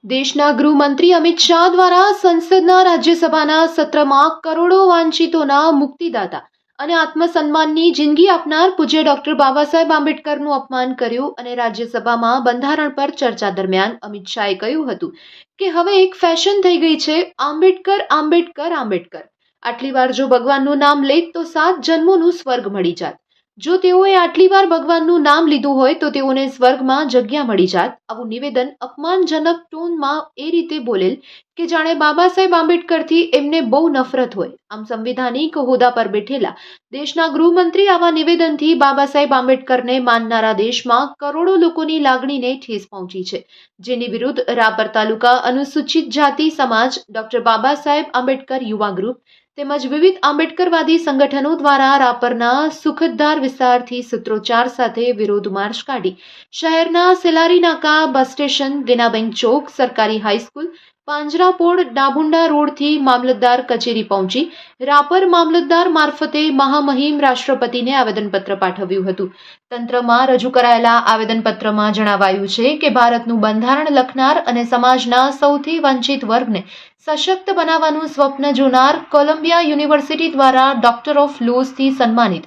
દેશના ગૃહમંત્રી અમિત શાહ દ્વારા સંસદના રાજ્યસભાના સત્રમાં કરોડો વાંચિતોના મુક્તિદાતા અને આત્મસન્માનની જિંદગી આપનાર પૂજ્ય ડોક્ટર બાબા સાહેબ આંબેડકરનું અપમાન કર્યું અને રાજ્યસભામાં બંધારણ પર ચર્ચા દરમિયાન અમિત શાહે કહ્યું હતું કે હવે એક ફેશન થઈ ગઈ છે આંબેડકર આંબેડકર આંબેડકર. આટલી વાર જો ભગવાનનું નામ લેત તો 7 જન્મોનું સ્વર્ગ મળી જાત. જો તેઓએ આટલી વાર ભગવાનનું નામ લીધું હોય તો તેઓને સ્વર્ગમાં જગ્યા મળી જાત. આવું નિવેદન અપમાનજનક ટોનમાં એ રીતે બોલેલ કે જાણે બાબા સાહેબ આંબેડકરથી એમને બહુ નફરત હોય. આમ સંવિધાનિક હોદ્દા પર બેઠેલા દેશના ગૃહમંત્રી આવા નિવેદનથી બાબા સાહેબ આંબેડકરને માનનારા દેશમાં કરોડો લોકોની લાગણીને ઠેસ પહોંચી છે, જેની વિરુદ્ધ રાપર તાલુકા અનુસૂચિત જાતિ સમાજ, ડોક્ટર બાબા સાહેબ આંબેડકર યુવા ગ્રુપ તેમજ વિવિધ આંબેડકરવાદી સંગઠનો દ્વારા રાપરના સુખદધાર વિસ્તારથી સૂત્રોચ્ચાર સાથે વિરોધ માર્ચ કાઢી શહેરના સેલારી નાકા, બસ સ્ટેશન, ગેનાબેંક ચોક, સરકારી હાઈસ્કૂલ, પાંજરાપોળ, ડાભુંડા રોડથી મામલતદાર કચેરી પહોંચી રાપર મામલતદાર મારફતે મહામહિમ રાષ્ટ્રપતિને આવેદનપત્ર પાઠવ્યું હતું. તંત્રમાં રજૂ કરાયેલા આવેદનપત્રમાં જણાવાયું છે કે ભારતનું બંધારણ લખનાર અને સમાજના સૌથી વંચિત વર્ગને સશક્ત બનાવવાનું સ્વપ્ન જોનાર કોલંબિયા યુનિવર્સિટી દ્વારા ડોક્ટર ઓફ લોઝથી સન્માનિત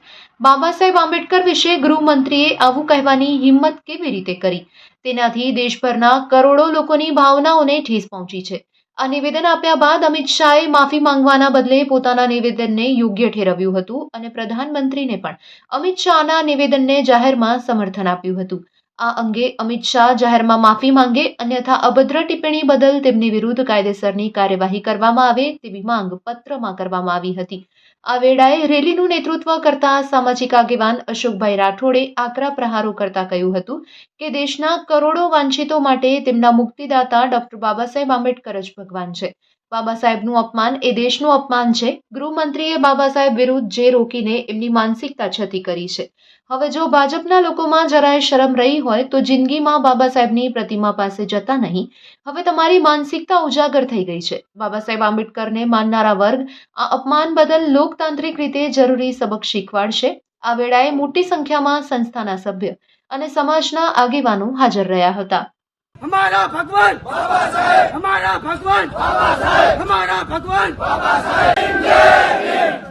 બાબા સાહેબ આંબેડકર વિશે ગૃહમંત્રીએ આવું કહેવાની હિંમત કેવી રીતે કરી? તેનાથી દેશભરના કરોડો લોકોની ભાવનાઓને ઠેસ પહોંચી છે. આ નિવેદન આપ્યા બાદ અમિત શાહે માફી માંગવાના બદલે પોતાના નિવેદનને યોગ્ય ઠેરવ્યું હતું અને પ્રધાનમંત્રીને પણ અમિત શાહના નિવેદનને જાહેરમાં સમર્થન આપ્યું હતું. આ અંગે અમિત શાહ જાહેરમાં માફી માંગે, અન્યથા અભદ્ર ટિપ્પણી બદલ તેમની વિરુદ્ધ કાયદેસરની કાર્યવાહી કરવામાં આવે તેવી માંગ પત્રમાં કરવામાં આવી હતી. આ વેળાએ રેલીનું નેતૃત્વ કરતા સામાજિક આગેવાન અશોકભાઈ રાઠોડે આકરા પ્રહારો કરતા કહ્યું હતું કે દેશના કરોડો વાંચિતો માટે તેમના મુક્તિદાતા ડોક્ટર બાબા સાહેબ આંબેડકર જ ભગવાન છે. બાબા સાહેબનું અપમાન એ દેશનું અપમાન છે. ગૃહમંત્રીએ બાબા સાહેબ વિરુદ્ધ જે રોકીને એમની માનસિકતા છતી કરી છે. હવે જો ભાજપના લોકોમાં જરાય શરમ રહી હોય તો જિંદગીમાં બાબા સાહેબની પ્રતિમા પાસે જતા નહીં. હવે તમારી માનસિકતા ઉજાગર થઈ ગઈ છે. બાબા સાહેબ આંબેડકરને માનનારા વર્ગ આ અપમાન બદલ લોકતાંત્રિક રીતે જરૂરી સબક શીખવાડશે. આ વેળાએ મોટી સંખ્યામાં સંસ્થાના સભ્ય અને સમાજના આગેવાનો હાજર રહ્યા હતા. हमारा भगवान बाबा साहेब, हमारा भगवान बाबा साहेब, हमारा भगवान बाबा साहेब.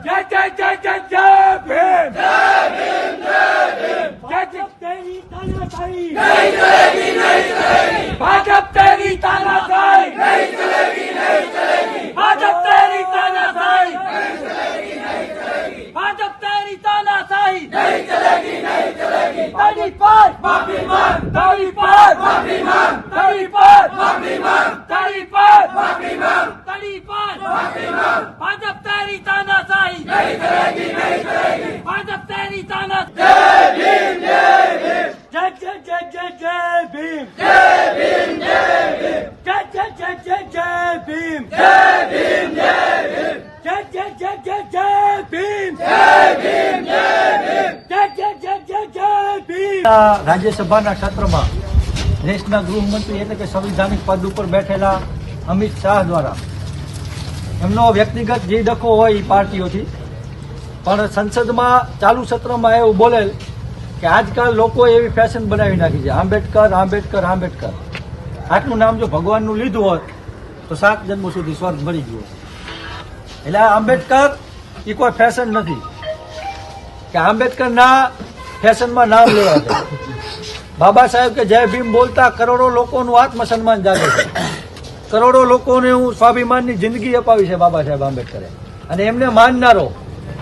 जय जय जय जय जय भीम, जय भीम, जय भीम. भाजप तेरी तानाशाही नहीं चलेगी, नहीं चलेगी. भाजप तेरी तानाशाही नहीं चलेगी, नहीं चलेगी. भाजप तेरी तानाशाही नहीं चलेगी, नहीं चलेगी. भाजप तेरी तानाशाही नहीं चलेगी, नहीं चलेगी. ताली पर माफी માંગ, ताली पर माफी માંગ, ताली पर माफी માંગ, ताली पर माफी માંગ, ताली पर माफी માંગ. भाजप तेरी तानाशाही नहीं चलेगी, नहीं चलेगी. भाजप तेरी तानाशाही जय भीम, जय भीम. जय जय जय जय जय भीम, जय भीम, जय भीम. जय जय जय जय जय भीम, जय भीम, जय भीम. जय जय जय जय जय भीम, जय भीम, जय भीम. जय जय जय जय जय भीम. રાજ્યસભાના સત્રમાં દેશના ગૃહમંત્રી એટલે કે સંવિધાનિક પદ ઉપર બેઠેલા અમિત શાહ દ્વારા એમનો વ્યક્તિગત જે ડખો હોય એ પાર્ટીઓથી પણ સંસદમાં ચાલુ સત્રમાં એવું બોલેલ કે આજકાલ લોકો એવી ફેશન બનાવી નાખી છે આંબેડકર આંબેડકર આંબેડકર. આટલું નામ જો ભગવાનનું લીધું હોત તો 7 જન્મો સુધી સ્વર્ગ મળી ગયો. એટલે આંબેડકર એ કોઈ ફેશન નથી કે આંબેડકરના ફેશનમાં નામ લેવા છે. બાબા સાહેબ કે જય ભીમ બોલતા કરોડો લોકોનું આત્મસન્માન જાગે છે. કરોડો લોકોને હું સ્વાભિમાનની જિંદગી અપાવી છે બાબા સાહેબ આંબેડકરે અને એમને માનનારો.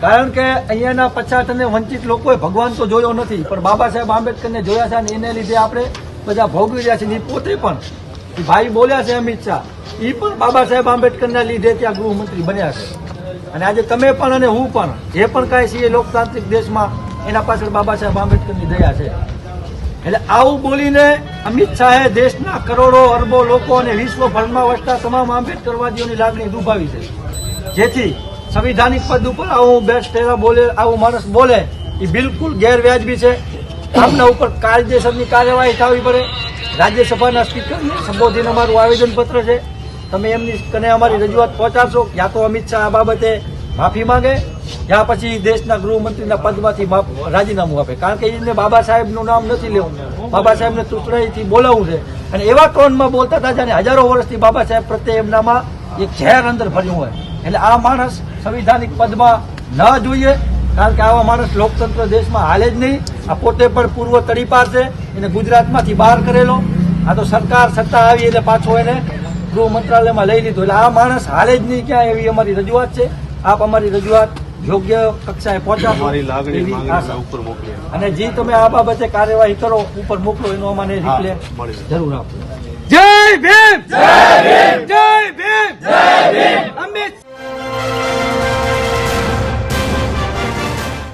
કારણ કે અહીંયાના પછાત અને વંચિત લોકોએ ભગવાન તો જોયો નથી પણ બાબા સાહેબ આંબેડકરને જોયા છે અને એને લીધે આપણે બધા ભોગવી રહ્યા છીએ. પોતે પણ ભાઈ બોલ્યા છે અમિત શાહ, એ પણ બાબા સાહેબ આંબેડકરના લીધે ત્યાં ગૃહમંત્રી બન્યા છે. અને આજે તમે પણ અને હું પણ જે પણ કાંઈ છીએ લોકતાંત્રિક દેશમાં એના પાછળ બાબા સાહેબ આંબેડકરની દયા છે. એટલે આવું બોલીને અમિત શાહે દેશના કરોડો અરબો લોકો અને વિશ્વભરમાં વસતા તમામ આંબેડકરવાદીઓની લાગણી દુભાવી છે. જેથી સંવિધાનિક પદ ઉપર આવું બેસ્ટેરા બોલે, આવું માણસ બોલે એ બિલકુલ ગેરવ્યાજબી છે. આમના ઉપર કાયદેસરની કાર્યવાહી થવી પડે. રાજ્યસભાના સ્પીકરને સંબોધીને અમારું આવેદનપત્ર છે. તમે એમની કને અમારી રજૂઆત પહોંચાડશો. યા તો અમિત શાહ આ બાબતે માફી માંગે યા પછી દેશના ગૃહમંત્રીના પદમાંથી રાજીનામું આપે. કારણ કે એને બાબા સાહેબનું નામ નથી લેવું, બાબા સાહેબને તૂતરાઈથી બોલાવવું છે અને એવા ટોનમાં બોલતા હતા જાણે હજારો વર્ષથી બાબા સાહેબ પ્રત્યે એમનામાં એક ઝેર અંદર ભર્યું હોય. એટલે આ માણસ સંવિધાનિક પદમાં ન જોઈએ, કારણ કે આવા માણસ લોકતંત્ર દેશમાં હાલે જ નહીં. આ પોતે પણ પૂર્વ તડીપાર છે, એને ગુજરાતમાંથી બહાર કરેલો. આ તો સરકાર સત્તા આવી એટલે પાછો એને ગૃહ મંત્રાલયમાં લઈ લીધો. એટલે આ માણસ હાલે જ નહીં ક્યાં, એવી અમારી રજૂઆત છે. આપ અમારી રજૂઆત યોગ્ય કક્ષાએ પહોંચાડો એવી આશા. અને જે તમે આ બાબતે કાર્યવાહી કરો, ઉપર મોકલો, એનો અમને રિપ્લે જરૂર આપો. જય ભીમ, જય ભીમ, જય ભીમ, જય ભીમ.